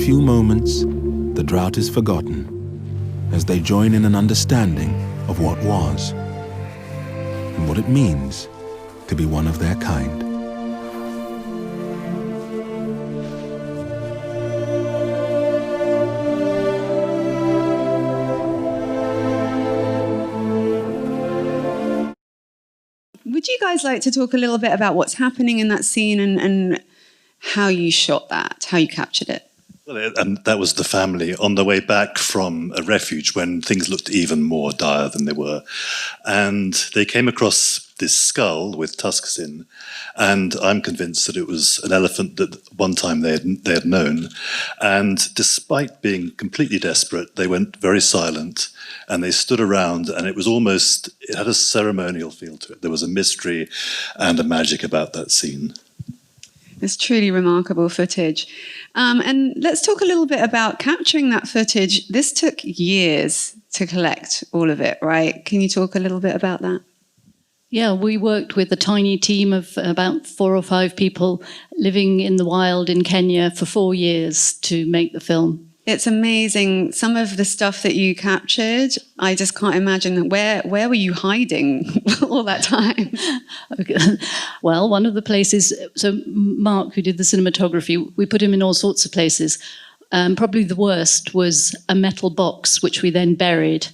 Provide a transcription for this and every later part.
few moments, the drought is forgotten as they join in an understanding of what was and what it means to be one of their kind. Would you guys like to talk a little bit about what's happening in that scene and how you shot that, how you captured it? Well, that was the family on their way back from a refuge when things looked even more dire than they were. And they came across this skull with tusks in, and I'm convinced that it was an elephant that one time they had known. And despite being completely desperate, they went very silent and they stood around, and it had a ceremonial feel to it. There was a mystery and a magic about that scene. It's truly remarkable footage. And let's talk a little bit about capturing that footage. This took years to collect all of it, right? Can you talk a little bit about that? Yeah, we worked with a tiny team of about 4 or 5 people living in the wild in Kenya for 4 years to make the film. It's amazing. Some of the stuff that you captured, I just can't imagine. Where were you hiding all that time? Okay. Well, one of the places, so Mark, who did the cinematography, we put him in all sorts of places. Probably the worst was a metal box, which we then buried.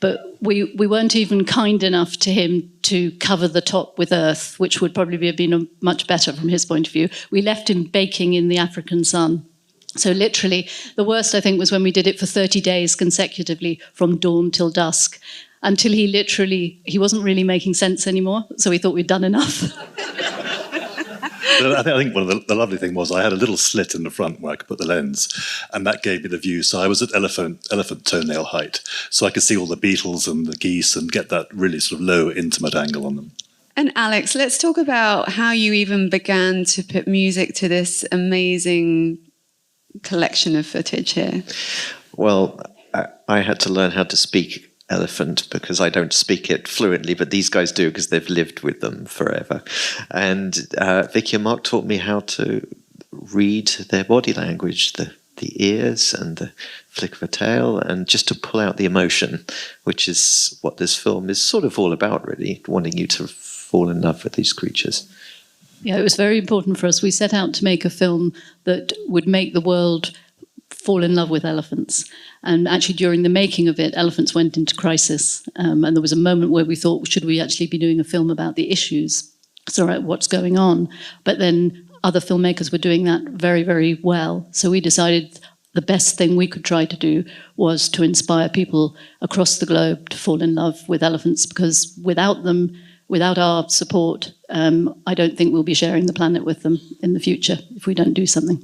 But we weren't even kind enough to him to cover the top with earth, which would probably have been much better from his point of view. We left him baking in the African sun. So literally, the worst, I think, was when we did it for 30 days consecutively from dawn till dusk, until he wasn't really making sense anymore, so we thought we'd done enough. I think one of the lovely thing was I had a little slit in the front where I could put the lens, and that gave me the view. So I was at elephant toenail height, so I could see all the beetles and the geese and get that really sort of low, intimate angle on them. And Alex, let's talk about how you even began to put music to this amazing collection of footage here. Well, I had to learn how to speak elephant because I don't speak it fluently, but these guys do because they've lived with them forever. And Vicky and Mark taught me how to read their body language, the ears and the flick of a tail, and just to pull out the emotion, which is what this film is sort of all about, really, wanting you to fall in love with these creatures. Yeah, it was very important for us. We set out to make a film that would make the world fall in love with elephants. And actually, during the making of it, elephants went into crisis. And there was a moment where we thought, should we actually be doing a film about the issues? So, right, what's going on? But then other filmmakers were doing that very, very well. So we decided the best thing we could try to do was to inspire people across the globe to fall in love with elephants, because without them, without our support, I don't think we'll be sharing the planet with them in the future if we don't do something.